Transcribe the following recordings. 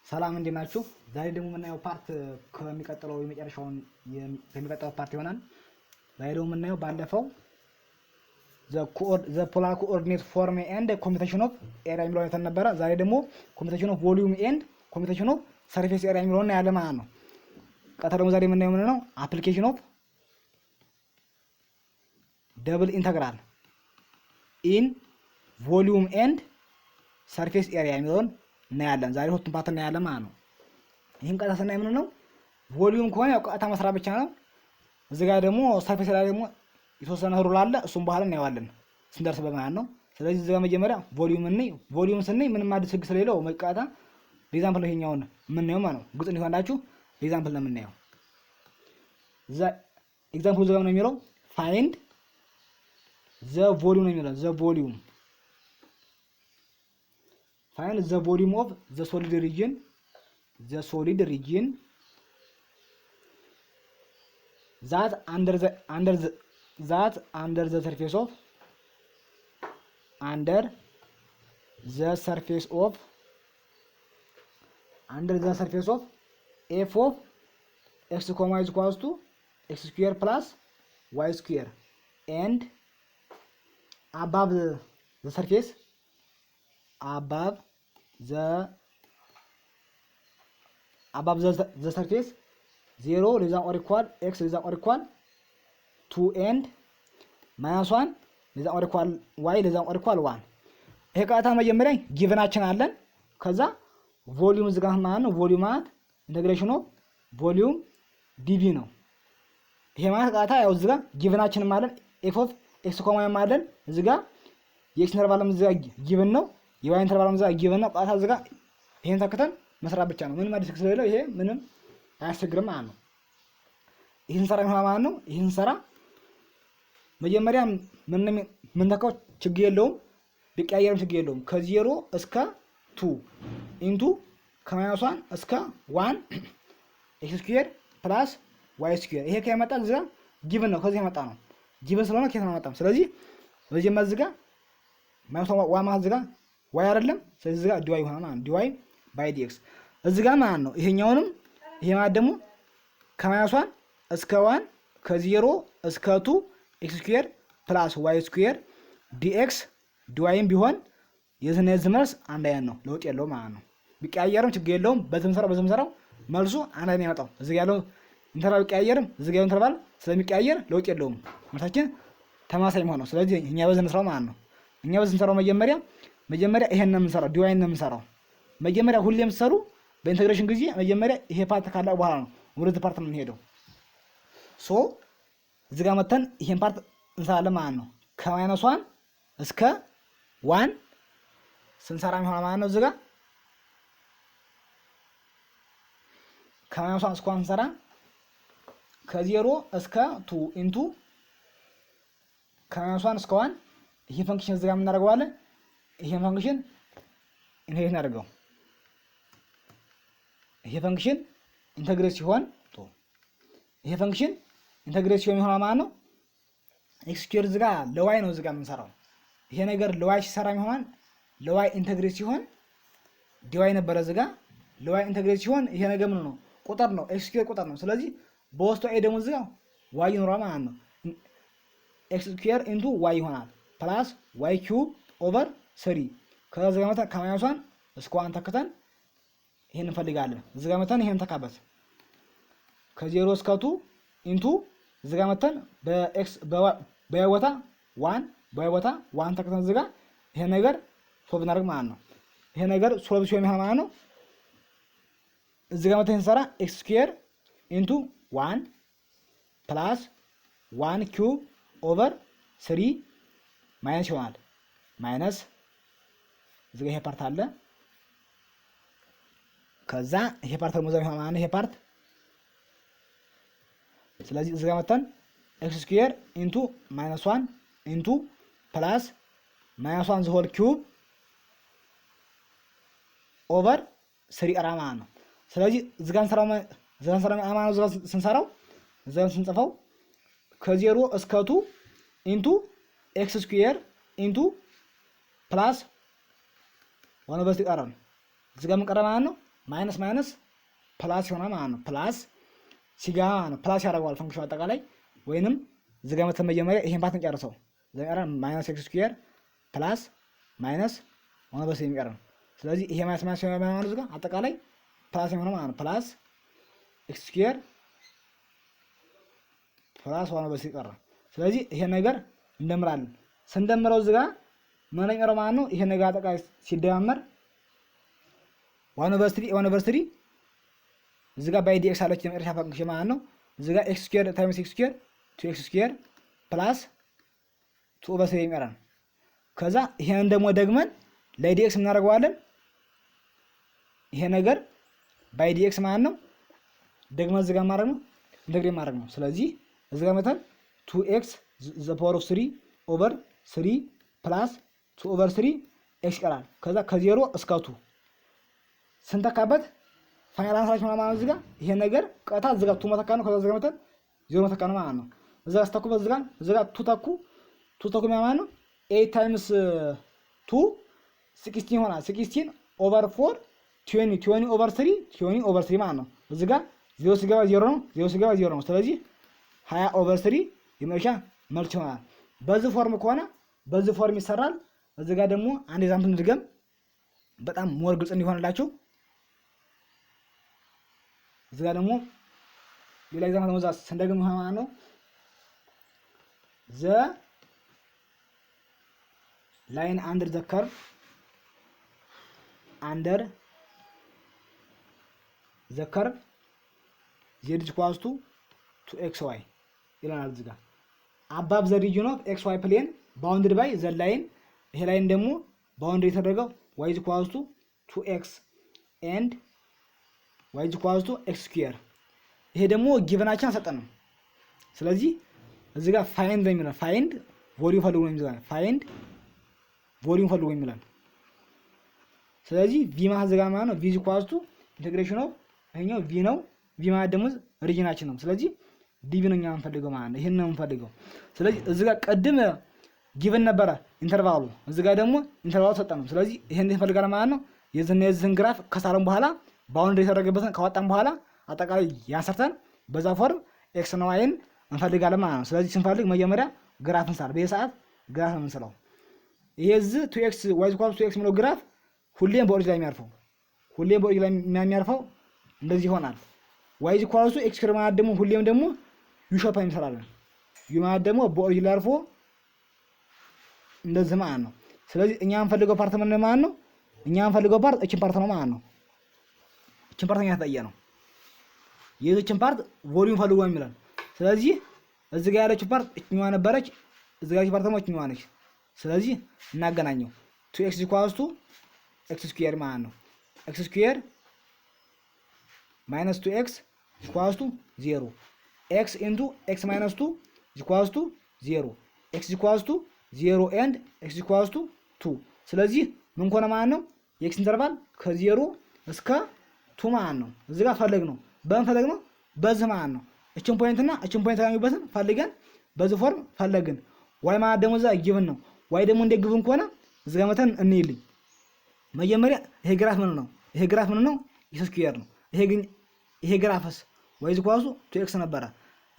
ሰላም እንዴናችሁ? ዛሬ ደግሞ የምናየው ፓርት ከሚቀጥለው የመጨረሻውን ከሚቀጥለው ፓርት ይሆናል። ዛሬ ደግሞ የምናየው ባለፈው the polar coordinate form and computation of area የሚለው አይተን ነበረ። ዛሬ ደግሞ computation of volume and computation of surface area የሚለው እናያለን ማለት ነው። ቀጥታ ደግሞ ዛሬ የምናየው ምን ነው? application of double integral in volume and surface area የሚለውን እናያለን። ዛሬ ሁለቱን ፓርት እናያለን ማለት ነው። ይሄን ቀጥታ ስናይ ምን ነው? ቮሊዩም ከሆነ ያው ቀጥታ መስራት ብቻ ነው። እዚህ ጋር ደግሞ ሰርፌስ ላይ ደግሞ የተወሰነ ሩል አለ። እሱም በኋላ እናየዋለን ስንደርስ በማለት ነው። ስለዚህ እዚህ ጋር መጀመሪያ ቮሊዩም እንይ። ቮሊዩም ስንይ ምንም አዲስ ህግ ስለሌለው መቃታ ኤግዛምፕል ይሄኛውን የምናየው ማለት ነው። ግልጽ እንዲሆንላችሁ ኤግዛምፕል ነው የምናየው። እዛ ኤግዛምፕል እዚህ ጋር ነው የሚለው find the volume ነው የሚለው the volume find the volume of the solid region that under the surface of f of x comma is equals to x square plus y square and above the surface surface 0 less than or equal x less than or equal 2 and minus 1 less than or equal y less than or equal 1 ይሄ ቀጥታ መጀመሪያ ጊቨናችን አለን። ከዛ ቮሊዩም ዝጋ ማለት ነው። ቮሊዩም ማለት ኢንተግሬሽን ኦፍ ቮሊዩም ዲቪ ነው። ይሄ ማለት ቀጥታ ያው ዝጋ ጊቨናችን ማለት ኤፍ ኦፍ ኤክስ ኮማ ማለት ዝጋ የኤክስ ኢንተርቫልም ዝጋ ጊቨን ነው። የዋይ ኢንተርቫልም ዝጋ ጊቨን ነው። ቀጥታ ዝጋ ይሄን ተከተን መስራት ብቻ ነው። ምንም አዲስ ስለሌለው ይሄ ምንም አያስቸግርም ማለት ነው። ይሄን ሰራ ማለት ነው። ይሄን ሰራ መጀመሪያ ምን ተካው ችግር የለውም፣ ቢቀያየርም ችግር የለውም። ከ0 እስከ 2 ኢንቱ ከማይነስ 1 እስከ 1 ኤክስ ስኩዌር ፕላስ ዋይ ስኩዌር ይሄ ከመጣ እዛ ጊቭን ነው። ከዚህ የመጣ ነው ጊቭን ስለሆነ ከየት ነው መጣም። ስለዚህ መጀመሪያ እዚህ ጋር ማይነስ 1 ማለት እዚህ ጋር ዋይ አይደለም። ስለዚህ እዚህ ጋር ዲዋይ ይሆናል ማለት ዲዋይ ባይ ዲኤክስ እዚህ ጋር ማለት ነው። ይሄኛውንም ይሄ ማለት ደግሞ ከማይነስ 1 እስከ 1 ከ0 እስከ 2 ኤክስ ስኩዌር ፕላስ ዋይ ስኩዌር ዲኤክስ ዲዋይም ቢሆን የዝነ ዝመርስ አንድ አይነት ነው፣ ለውጥ የለውም ማለት ነው። ቢቀያየርም ችግር የለውም። በዝምሰራው መልሱ አንድ አይነት ያመጣው። እዚህ ጋር ያለው ኢንተርቫል ቢቀያየርም እዚህ ጋር ያለው ኢንተርቫል ስለሚቀያየር ለውጥ የለውም። መልሳችን ተማሳይ መሆን ነው። ስለዚህ እኛ በዝንሰራው ማለት ነው። እኛ በዝንሰራው መጀመሪያ ይሄን ነው የምንሰራው፣ ዲዋይን ነው የምንሰራው። መጀመሪያ ሁሌም ሰሩ በኢንተግሬሽን ጊዜ መጀመሪያ ይሄ ፓርት ካለ በኋላ ነው ወደ ፓርት ነው የምንሄደው። ሶ እዚህ ጋር መተን ይሄን ፓርት እንሰራለን ማለት ነው። ከማይነስ 1 እስከ 1 ስንሰራ የሚሆነው ማለት ነው። እዚህ ጋር ከማይነስ 1 እስከ 1 ስንሰራ ከ0 እስከ 2 ኢንቱ ከማይነስ 1 እስከ 1 ይሄ ፈንክሽን እዚህ ጋር እናደርገዋለን። ይሄ ፈንክሽን ኢንሄሪት እናደርገው። ይሄ ፈንክሽን ኢንተግሬት ሲሆን ይሄ ፈንክሽን ኢንተግሬት ሲሆን ይሆናል ማለት ነው። ኤክስ ስኩዌር እዚህ ጋር ለዋይ ነው እዚህ ጋር የምንሰራው። ይሄ ነገር ለዋይ ሲሰራ ይሆናል። ለዋይ ኢንተግሬት ሲሆን ዲዋይ ነበረ እዚህ ጋር ለዋይ ኢንተግሬት ሲሆን ይሄ ነገር ምን ነው? ቁጥር ነው። ኤክስ ስኩዌር ቁጥር ነው። ስለዚህ በውስጡ ኤ ደግሞ እዚህ ጋር ዋይ ይኖራል ማለት ነው። ኤክስ ስኩዌር ኢንቱ ዋይ ይሆናል ፕላስ ዋይ ኪዩብ ኦቨር 3 ከዛ ጋር መተን ከማይነስ 1 እስከ 1 ተከተን ይሄን እንፈልጋለን። እዚህ ጋር መተን ይሄን ተካበት ከ0 እስከ 2 ኢንቱ እዚህ ጋር መተን በኤክስ በዋይ ቦታ 1 በዋይ ቦታ 1 ተከተን እዚህ ጋር ይሄ ነገር ሶልቭ እናደርግ ማለት ነው። ይሄ ነገር ሶልቭ ሲሆን ይሆናል ማለት ነው። እዚህ ጋር መተን እንሰራ ኤክስ ስኩዌር ኢንቱ 1 ፕላስ 1 ኪዩብ ኦቨር 3 ማይነስ ይሆናል ማይነስ እዚህ ጋር ይሄ ፓርት አለ። ከዛ ይሄ ፓርት ደግሞ ዘር ይሆናል ማለት ነው። ይሄ ፓርት ስለዚህ እዚህ ጋር መተን ኤክስ ስኩዌር ኢንቱ ማይነስ 1 ኢንቱ ፕላስ ማይነስ 1 ዘ ሆል ኪዩብ ኦቨር 3 አራ ማለት ነው። ስለዚህ እዚህ ጋር እንሰራው ማለት ነው። ስንሰራው እዚህ ጋር ስንጽፈው ከ0 እስከ 2 ኢንቱ ኤክስ ስኩዌር ኢንቱ ፕላስ 1/3 ቀረን። እዚህ ጋር ምን ቀረ ማለት ነው? ማይነስ ማይነስ ፕላስ ይሆናል ማለት ነው። ፕላስ ሲጋማ ነው ፕላስ ያደርገዋል ፈንክሽኑ አጠቃላይ ወይንም እዚህ ጋር መተን መጀመሪያ ይሄን ፓርት እንጨርሰው። ዘቀረን ማይነስ ኤክስ ስኩዌር ፕላስ ማይነስ 1/3 የሚቀር ነው። ስለዚህ ይሄ ማይነስ ማይነስ ነው ማለት ነው። አጠቃላይ ፕላስ የሚሆነው ማለት ነው። ፕላስ ኤክስ ስኩዌር ፕላስ 1/3 ይቀር። ስለዚህ ይሄ ነገር እንደምራለን። ስንደምረው እዚህ ጋር ምን ይቀር ማለት ነው። ይሄ ነገር አጠቃላይ ሲደማመር 1/3 እዚህ ጋር ባይ ዲኤክስ አለች የመጨረሻ ፈንክሽን ማለት ነው። እዚህ ጋር ኤክስ ስኩዌር ታይምስ ኤክስ ስኩዌር 2x ስኩዌር ፕላስ 2/3 የሚቀረን። ከዛ ይሄን ደግሞ ደግመን ለዲኤክስ እናደርገዋለን። ይሄ ነገር ባይ ዲኤክስ ማለት ነው። ደግመን እዚህ ጋር ማድረግ ነው ኢንተግሬት ማድረግ ነው። ስለዚህ እዚህ ጋር መተን 2x ዘ ፓወር ኦፍ 3 ኦቨር 3 ፕላስ 2/3 ኤክስ ይቀራል። ከዛ ከ0 እስከ 2 ስንተካበት ፋይናል አንሰራችን ማለት ነው። እዚህ ጋር ይሄ ነገር ቀጣ እዚህ ጋር 2 መተካ ነው። ከዛ እዚህ ጋር መተን 0 መተካ ነው ማለት ነው። እዛ ጋር ስተኩበት እዚህ ጋር 2 ተኩ ማለት ነው 8 ታይምስ 2 16 ይሆናል። 16 ኦቨር 4 20 ኦቨር 3 ማለት ነው። እዚህ ጋር 0 ሲገባ 0 ነው፣ 0 ሲገባ 0 ነው። ስለዚህ 20 ኦቨር 3 የመጨረሻ መልስ ይሆናል። በዚህ ፎርም ከሆነ በዚህ ፎርም ይሰራል። እዚህ ጋር ደግሞ አንድ ኤግዛምፕል እንድገም በጣም ሞር ግልጽ እንዲሆንላችሁ። እዚህ ጋር ደግሞ ሌላ ኤግዛምፕል ነው ስንደግም ማለት ነው። ዘ ላይን አንደር ዘ ከርቭ z is equals to 2xy ይላል። እዚህ ጋር አባብ ዘ ሪጅን ኦፍ xy ፕሌን ባውንድድ ባይ ዘ ላይን። ይሄ ላይን ደግሞ ባውንድድ የተደረገው y is equals to 2x and y is equals to x square። ይሄ ደግሞ ጊቨናችን አሰጠን። ስለዚህ እዚህ ጋር ፋይንድ ነው የሚለው ፋይንድ ቮሊዩም ፈልጉ ነው የሚለው ፋይንድ ቮሊዩም ፈልጉ የሚለው። ስለዚህ v ማለት እዚህ ጋር ማለት ነው v is equals to ኢንተግሬሽን ኦፍ ይሄኛው v ነው። v ማለት ደግሞ ሪጅናችን ነው። ስለዚህ ዲቪ ነው እኛ የምንፈልገው ማለት ነው። ይሄን ነው የምንፈልገው። ስለዚህ እዚህ ጋር ቀድም ጊቨን ነበረ ኢንተርቫሉ፣ እዚህ ጋር ደግሞ ኢንተርቫሉ ሰጠን ነው። ስለዚህ ይሄን እንፈልጋለን ማለት ነው። የዚህን ግራፍ ከሳለን በኋላ ባውንድ የተደረገበትን ካወጣን በኋላ አጠቃላይ ያንሰርተን በዛ ፎርም ኤክስ እና ዋይን እንፈልጋለን ማለት ነው። ስለዚህ ስንፈልግ መጀመሪያ ግራፍ እንሳል። በየሰዓት ግራፍ ነው የምንስለው። ይሄ እዚህ 2x y = 2x የሚለው ግራፍ ሁሌም በኦሪጅን ላይ የሚያርፈው እንደዚህ ይሆናል። y = x ማለት ደግሞ ሁሌም ደግሞ ዩ ሼፕ እንሰራለን። ዩ ማለት ደግሞ በኦሪጅን ላይ አርፎ እንደዚህ ማለት ነው። ስለዚህ እኛ የምንፈልገው ፓርት ምን ማለት ነው? እኛ የምንፈልገው ፓርት እቺን ፓርት ነው ማለት ነው። እቺን ፓርት ያታየ ነው። የዚችን ፓርት ቮሊዩም ፈልጎ የሚለን። ስለዚህ እዚህ ጋር ያለችው ፓርት እቺኛዋ ነበረች፣ እዚህ ጋር ያለችው ፓርት ደግሞ እቺኛዋ ነች። ስለዚህ እናገናኘው 2x = x ስኩዌር ማለት ነው። x ስኩዌር minus 2x equals to 0 x into x minus 2 equals to 0 x equals to 0 and x equals to 2 ስለዚህ ምን ሆነ ማለት ነው የx ኢንተርቫል ከ0 እስከ 2 ማለት ነው። እዚህ ጋር ፈለግ ነው በእንፈለግ ነው በዚህ ማለት ነው። እቺን ፖይንት እና እቺን ፖይንት ያገኙበትን ፈልገን በዚህ ፎርም ፈለግን። y ማለት ደግሞ እዛ ጊቭን ነው። y ደግሞ እንደ ጊቭን ከሆነ እዚህ ጋር መተን እንይልኝ። መጀመሪያ ይሄ ግራፍ ምን ነው? ይሄ ግራፍ ምን ነው? x ስኩዌር ነው። ይሄ ግራፍስ y = 2x ነበረ።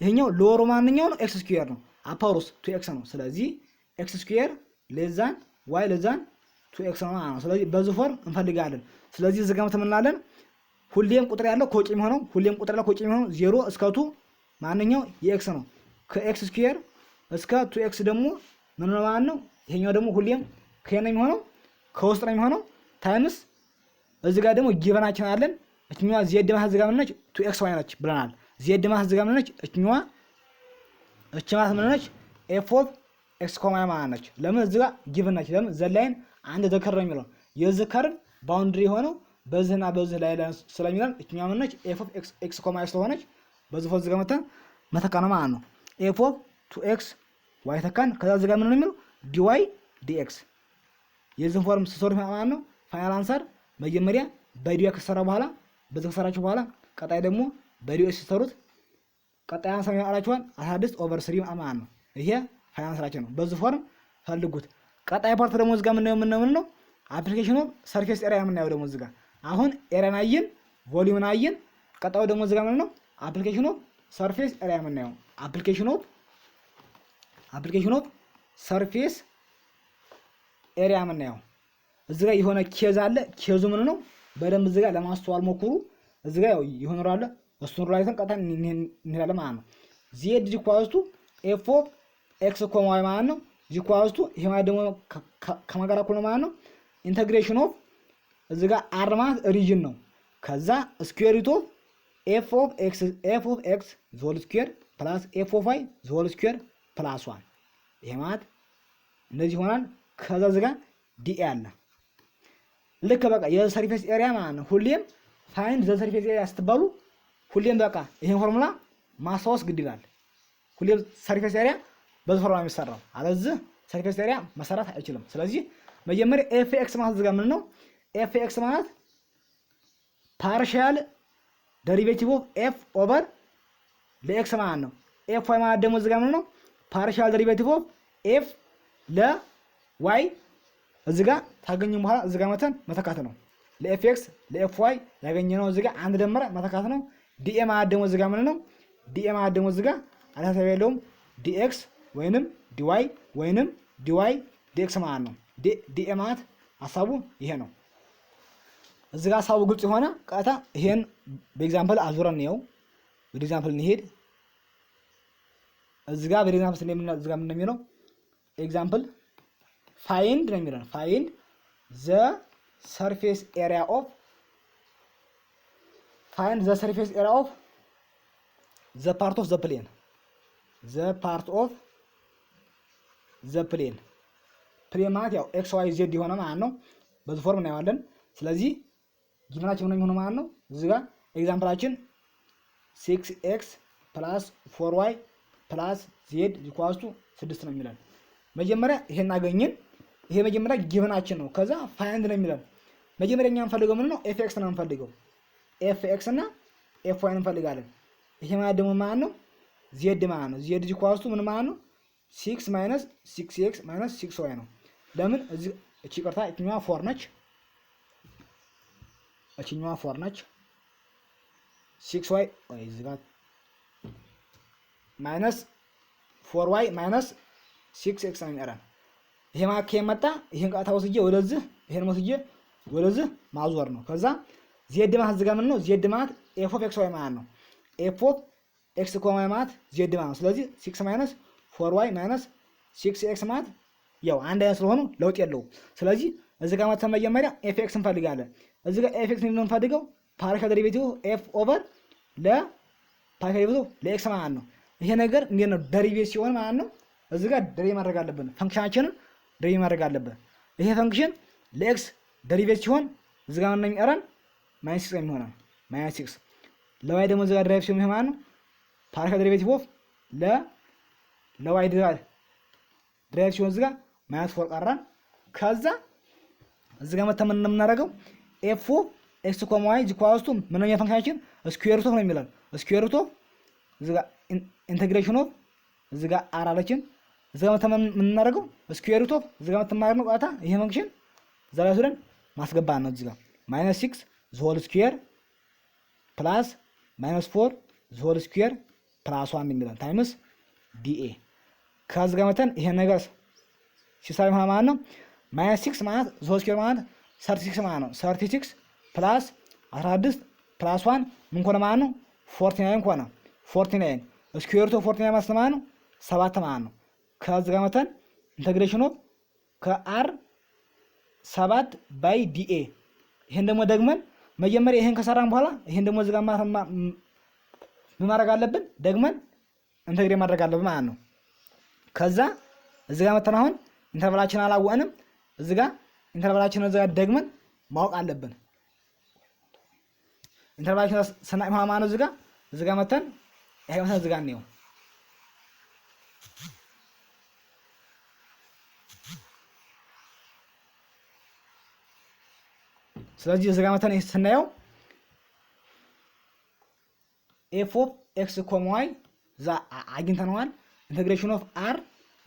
ይሄኛው ሎወሩ ማንኛው ነው? x ስኩዌር ነው። አፓውሩስ 2x ነው። ስለዚህ x ስኩዌር ለዛን y ለዛን 2x ነው ማለት ነው። ስለዚህ በዚህ ፎርም እንፈልጋለን። ስለዚህ እዚህ ጋር ተመናለን ሁሌም ቁጥር ያለው ከውጭ የሚሆነው 0 እስከ 2 ማንኛው የx ነው። ከx ስኩዌር እስከ 2x ደግሞ ምን ነው ማለት ነው? ይሄኛው ደግሞ ሁሌም ከነ የሚሆነው ከውስጥ ነው የሚሆነው ታይምስ እዚህ ጋር ደግሞ ጊቨናችን አለን። እችኛዋ z ማለት እዚህ ጋር ምን ነች? 2xy ነች ብለናል። z ማለት እዚህ ጋር ምን ነች? እችኛዋ ማለት ምን ነች? f of x, ማለት ነች። ለምን እዚህ ጋር ጊቨን ነች? ለምን ዘላይን አንድ ዘከር ነው የሚለው የዘከር ባውንድሪ ሆነው በዚህና በዚህ ላይ ስለሚላል እችኛዋ ምን ነች? f of x, ስለሆነች በዚህ ፎዝ ጋር መተካና ማለት ነው። f of 2x y ተካን ከዛ እዚህ ጋር ምን ነው የሚለው dy dx የዚህ ፎርም ሶልቭ ማለት ነው። ፋይናል አንሰር መጀመሪያ በዲዩ ከሰራ በኋላ በዚህ ከሰራችሁ በኋላ ቀጣይ ደግሞ በዲዩ ሲሰሩት ቀጣይ አንሰር ያላችኋል 16/3 ማለት ነው። ይሄ ፋይናል አንሰራችን ነው። በዚህ ፎርም ፈልጉት። ቀጣይ ፓርት ደግሞ እዚህ ጋር ምን ነው አፕሊኬሽኑ ሰርፌስ ኤሪያ የምናየው ደግሞ እዚህ ጋር አሁን ኤሪያን አየን። ቮሊዩምን አየን። ቀጣዩ ደግሞ እዚህ ጋር ምን ነው አፕሊኬሽን ኦፍ ሰርፌስ ኤሪያ የምናየው አፕሊኬሽን ኦፍ ሰርፌስ ኤሪያ የምናየው እዚህ ጋር የሆነ ኬዝ አለ። ኬዙ ምን ነው በደንብ እዚህ ጋር ለማስተዋል ሞክሩ። እዚህ ጋር የሆነ ራለ እሱን ራይተን ቀጣ እንሄዳለን ማለት ነው። ዜድ ጂኳስቱ ኤፍ ኦፍ ኤክስ ኮማ ዋይ ማለት ነው። ጂኳስቱ ይሄ ማለት ደግሞ ከማጋራ እኩል ነው ማለት ነው። ኢንተግሬሽን ኦፍ እዚህ ጋር አር ማለት ሪጅን ነው። ከዛ ስኩዌር ሩት ኦፍ ኤፍ ኦፍ ኤክስ ዞል ስኩዌር ፕላስ ኤፍ ኦፍ ዋይ ዞል ስኩዌር ፕላስ 1 ይሄ ማለት እንደዚህ ይሆናል። ከዛ እዚህ ጋር ዲኤ አለ። ልክ በቃ የሰርፌስ ኤሪያ ማለት ነው። ሁሌም ፋይንድ ዘ ሰርፌስ ኤሪያ ስትባሉ ሁሌም በቃ ይሄን ፎርሙላ ማስታወስ ግድ ይላል። ሁሌም ሰርፌስ ኤሪያ በዚህ ፎርሙላ የሚሰራው አለዚህ ሰርፌስ ኤሪያ መሰራት አይችልም። ስለዚህ መጀመሪያ ኤፍ ኤክስ ማለት እዚህ ጋር ምን ነው ኤፍ ኤክስ ማለት ፓርሻል ዴሪቬቲቭ ኦፍ ኤፍ ኦቨር ለኤክስ ማለት ነው። ኤፍ ዋይ ማለት ደግሞ እዚህ ጋር ምን ነው ፓርሻል ዴሪቬቲቭ ኦፍ ኤፍ ለዋይ እዚህ ጋር ታገኙም በኋላ እዚህ ጋር መተን መተካት ነው። ለኤፍ ኤክስ ለኤፍ ዋይ ያገኘነው እዚህ ጋር አንድ ደምረ መተካት ነው። ዲኤ ማለት ደግሞ እዚህ ጋር ምን ነው ዲኤ ማለት ደግሞ እዚህ ጋር አላሳቢ ያለውም ዲኤክስ ወይንም ዲዋይ ወይንም ዲዋይ ዲኤክስ ማለት ነው። ዲኤ ማለት ሐሳቡ ይሄ ነው። እዚህ ጋር ሐሳቡ ግልጽ የሆነ ቀጥታ ይሄን በኤግዛምፕል አዙረን ነው ወደ ኤግዛምፕል እንሄድ። እዚህ ጋር በኤግዛምፕል ስለምን እዚህ ጋር ምን ነው የሚለው ኤግዛምፕል ፋይንድ ነው የሚለው ፋይንድ ዘ ሰርፌስ ኤሪያ ኦፍ ዘ ፓርት ኦፍ ዘ ፕሌን ፕሌን ማለት ያው ኤክስ ዋይ ዜድ የሆነ ማለት ነው። በዚህ ፎርም እናየዋለን። ስለዚህ ጊቭናችን ምን የሚሆነው ማለት ነው እዚህ ጋር ኤግዛምፕላችን 6x + 4y + z = 6 ነው የሚለን። መጀመሪያ ይሄን አገኘን። ይሄ መጀመሪያ ጊቭናችን ነው። ከዛ ፋይንድ ነው የሚለን። መጀመሪያ እኛ እንፈልገው ምን ነው ኤፍ ነው እንፈልገው ኤፍ እና ኤፍ ዋይ እንፈልጋለን። ይሄ ማለት ደግሞ ማለት ነው ዜድ ማለት ነው። ዜድ ጂኳስቱ ምን ማለት ነው 6 - 6x - 6y ነው። ለምን እዚህ እቺ ቀርታ እቺኛዋ 4 ነች። 6y ወይ እዚህ ጋር -4y - 6x ነው የሚቀረን። ይሄ ማለት ከመጣ ይሄን ቃታ ወስጄ ወደዚህ ይሄን ወስጄ ወደዚህ ማዞር ነው። ከዛ ዜድ ማለት እዚህ ጋር ምን ነው ዜድ ማለት ኤፍ ኦፍ ኤክስ ዋይ ማለት ነው። ኤፍ ኦፍ ኤክስ ኮማ ዋይ ማለት ዜድ ማለት ነው። ስለዚህ 6 - 4y - 6x ማለት ያው አንድ አይነት ስለሆኑ ለውጥ የለውም። ስለዚህ እዚህ ጋር መተን መጀመሪያ ኤፍ ኤክስ እንፈልጋለን። እዚህ ጋር ኤፍ ኤክስ ነው የምንፈልገው ፓርሻል ዴሪቬቲቭ ኤፍ ኦቨር ለፓርሻል ዴሪቬቲቭ ለኤክስ ማለት ነው። ይሄ ነገር እንዴት ነው ዴሪቬቲቭ ሲሆን ማለት ነው እዚህ ጋር ዴሪቬቲቭ ማድረግ አለብን። ፈንክሽናችንን ዴሪቬቲቭ ማድረግ አለብን። ይሄ ፈንክሽን ለኤክስ ዴሪቬቲቭ ሲሆን እዚህ ጋር ምን የሚቀረን -6 ነው የሚሆነው -6። ለዋይ ደግሞ እዚህ ጋር ዴሪቬቲቭ ሲሆን ማለት ነው ፓርሻል ዴሪቬቲቭ ኦፍ ለዋይ ዴሪቬቲቭ ሲሆን እዚህ ጋር -4 ቀረን። ከዛ እዚህ ጋር መተን ምን የምናደርገው ኤፍ ኦፍ ኤክስ ኮማ ዋይ ጂኳስቱ ምን ነው የፈንክሽናችን ስኩዌር ሩት ኦፍ ነው የሚለን ስኩዌር ሩት ኦፍ እዚህ ጋር ኢንተግሬሽን ኦፍ እዚህ ጋር አር አለችን። እዚህ ጋር መተን ምን እናደርገው ስኩዌር ሩት ኦፍ እዚህ ጋር መተን ማለት ነው ቀጥታ ይሄ ፈንክሽን እዛ ላይ ወስደን ማስገባት ነው። እዚህ ጋር -6 ዞል ስኩዌር ፕላስ -4 ዞል ስኩዌር ፕላስ 1 የሚለን ታይምስ ዲኤ ከዚህ ጋር መተን ይሄ ነገር ሲሳይ ማለት ነው -6 ማለት ዞል ስኩዌር ማለት 36 ማለት ነው። 36 ፕላስ 16 ፕላስ 1 ምን ኮነ ማለት ነው 49 ኮነ 49 ስኩዌር ሩት ኦፍ 49 ማለት ነው 7 ማለት ነው። ከዚህ ጋር መተን ኢንተግሬሽን ኦፍ ከአር 7 ባይ ዲኤ ይሄን ደግሞ ደግመን መጀመሪያ ይሄን ከሰራን በኋላ ይሄን ደግሞ እዚህ ጋር ምን ማድረግ አለብን ደግመን ኢንተግሬት ማድረግ አለብን ማለት ነው። ከዛ እዚህ ጋር መተን አሁን ኢንተርቫላችን አላወቅንም። እዚህ ጋር ኢንተርቫላችን እዚህ ጋር ደግመን ማወቅ አለብን። ኢንተርቫላችን ስናይ ማለት ነው እዚህ ጋር መተን ይሄ መተን እዚህ ጋር ነው። ስለዚህ እዚህ ጋር መተን ስናየው ኤፍ ኦፍ ኤክስ ኮማ ዋይ ዛ አግኝተነዋል። ኢንተግሬሽን ኦፍ አር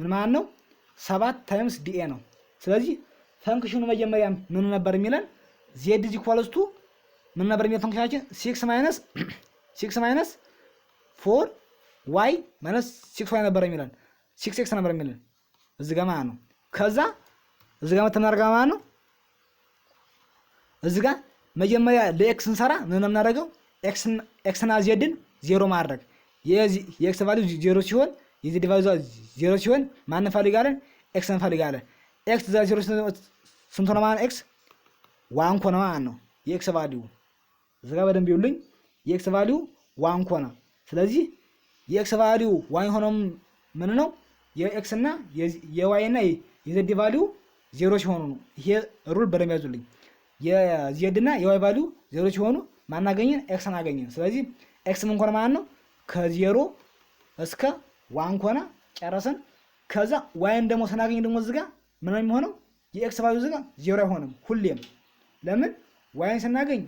ምን ማለት ነው 7 ታይምስ ዲኤ ነው። ስለዚህ ፈንክሽኑ መጀመሪያ ምን ነበር የሚለን ዜድ ኢዝ ኢኳልስ ቱ ምን ነበር የሚለው ፈንክሽናችን 6 ማይነስ 4 y ማይነስ 6 y ነበር የሚለን 6x ነበር የሚለን እዚህ ጋር ማለት ነው። ከዛ እዚህ ጋር መተናርጋ ማለት ነው። እዚህ ጋር መጀመሪያ ለኤክስ እንሰራ ምን ነው የምናደርገው ኤክስ እና ዜድን 0 ማድረግ የኤክስ ቫልዩ 0 ሲሆን የዜድ ቫልዩ 0 ሲሆን ማን እንፈልጋለን ኤክስ እንፈልጋለን። ኤክስ 0 ስንት ነው ማለት ኤክስ 1 ኮነ ማለት ነው። የኤክስ ቫልዩ እዚህ ጋር በደንብ ይውልኝ የኤክስ ቫልዩ 1 ኮነ። ስለዚህ የኤክስ ቫልዩ 1 ሆኖም ምን ነው የኤክስ እና የዋይ እና የዜድ ቫልዩ 0 ሲሆኑ ነው። ይሄ ሩል በደንብ ያዙልኝ። የዜድ እና የዋይ ቫልዩ 0 ሲሆኑ ማን አገኘን ኤክስን አገኘን። ስለዚህ ኤክስ ምን ኮነ ማለት ነው ከ0 እስከ 1 ኮነ ጨረሰን። ከዛ ዋይን ደግሞ ስናገኝ ደግሞ እዚህ ጋር ምን ነው የሚሆነው የኤክስ ቫልዩ እዚህ ጋር 0 አይሆንም ሁሌም። ለምን ዋይን ስናገኝ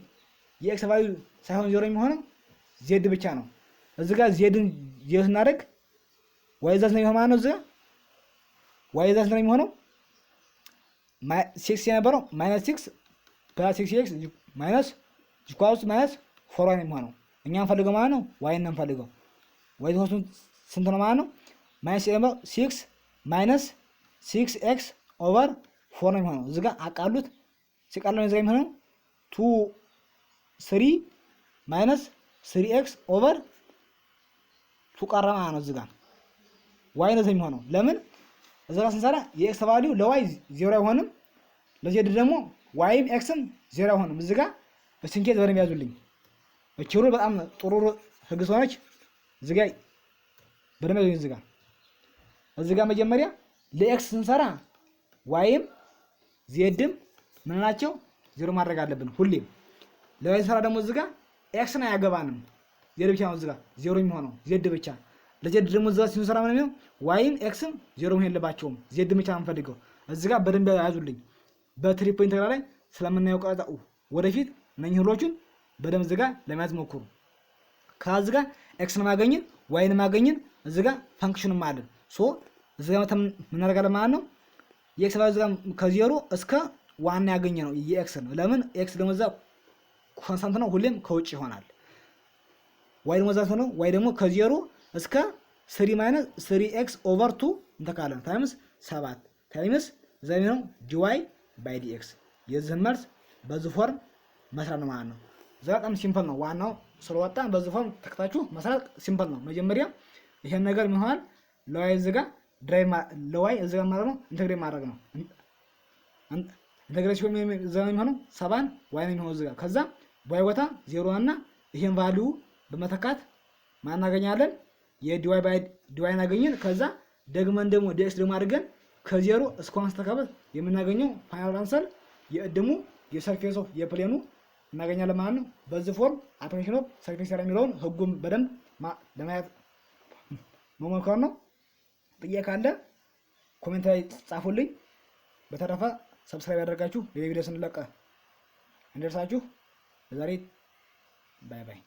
የኤክስ ቫልዩ ሳይሆን 0 የሚሆነው ዜድ ብቻ ነው። እዚህ ጋር ዜድን 0 ስናደርግ ዋይ ዛስ ነው የሚሆነው ማለት ነው። እዚህ ጋር ዋይ ዛስ ነው የሚሆነው 6 የነበረው -6 + 6x ማይነስ ኢኳልስ -4y ነው የሚሆነው። እኛ እንፈልገው ማለት ነው ዋይ ነው እንፈልገው። ዋይ ዛስ ስንት ነው ማለት ነው -6 የነበረው 6 ማይነስ 6x ኦቨር 4 ነው የሚሆነው። እዚህ ጋር አቃሉት ሲቃለው እዚህ ጋር የሚሆነው 2 3 ማይነስ 3x ኦቨር 2 ቀረ ማለት ነው። እዚህ ጋር ዋይ ነው የሚሆነው። ለምን እዛ ጋር ስንሰራ የኤክስ ቫልዩ ለዋይ 0 አይሆንም ለዜድ ደግሞ ዋይም ኤክስም 0 አይሆንም። እዚህ ጋር በስንኬት በደንብ ያዙልኝ። እቺሩ በጣም ጥሩ ህግ ሆነች። እዚህ ጋር በደንብ ያዙልኝ። እዚህ ጋር መጀመሪያ ለኤክስ ስንሰራ ዋይም ዜድም ምን ናቸው 0 ማድረግ አለብን ሁሌም። ለዋይ ስንሰራ ደግሞ እዚህ ጋር ኤክስን አያገባንም ዜድ ብቻ ነው እዚህ ጋር 0 የሚሆነው ዜድ ብቻ። ለዜድ ደግሞ እዛ ሲንሰራ ምን ነው ዋይም ኤክስም 0 መሆን የለባቸውም ዜድ ብቻ ነው የምፈልገው። እዚህ ጋር በደንብ ያዙልኝ። በትሪ ፖይንት ላይ ስለምናየው ቀጣው ወደፊት እነኚህ ሁሎቹን በደንብ እዚህ ጋር ለማየት ሞክሩ። ከዚህ ጋር ኤክስን ማገኘን ዋይን ማገኘን እዚህ ጋር ፈንክሽኑም አለን። ሶ እዚህ ጋር ምን እናደርጋለን ማለት ነው የኤክስ ቫልዩ ጋር ከ0 እስከ 1 ያገኘ ነው የኤክስ ነው። ለምን ኤክስ ደግሞ እዛ ኮንስታንት ነው ሁሌም ከውጭ ይሆናል። ዋይ ደግሞ ዛት ነው ዋይ ደግሞ ከ0 እስከ 3 ማይነስ 3x ኦቨር 2 እንተካለን ታይምስ 7 ታይምስ ዘይ ነው dy ባይ dx። የዚህ መልስ በዚህ ፎርም መስራት ነው ማለት ነው። በጣም ሲምፕል ነው። ዋናው ስለወጣ በዚህ ፎርም ተከታችሁ መስራት ሲምፕል ነው። መጀመሪያ ይሄን ነገር ምን ሆናል ለዋይ እዚህ ጋር ድራይቭ ለዋይ እዚህ ጋር ማለት ነው ኢንተግሬት ማድረግ ነው። ኢንተግሬሽን ዘመን ሆኖ 7 ዋይ ነው የሚሆነው እዚህ ጋር። ከዛ ዋይ ቦታ 0 እና ይሄን ቫልዩ በመተካት ማን እናገኛለን የዲዋይ ባይ ዲዋይ እናገኘን። ከዛ ደግመን ደግሞ ዲኤክስ ደግሞ አድርገን ከ0 እስከ 1 ተካበል የምናገኘው ፋይናል አንሰር የእድሙ የሰርፌስ ኦፍ የፕሌኑ እናገኛለን ማለት ነው። በዚህ ፎርም አፕሊኬሽን ኦፍ ሰርፌስ ኤሪያ የሚለውን ህጉም በደንብ ለማየት መሞከር ነው። ጥያቄ ካለ ኮሜንት ላይ ጻፉልኝ። በተረፈ ሰብስክራይብ ያደርጋችሁ ለቪዲዮ ስንለቀ እንደርሳችሁ። ለዛሬ ባይ ባይ።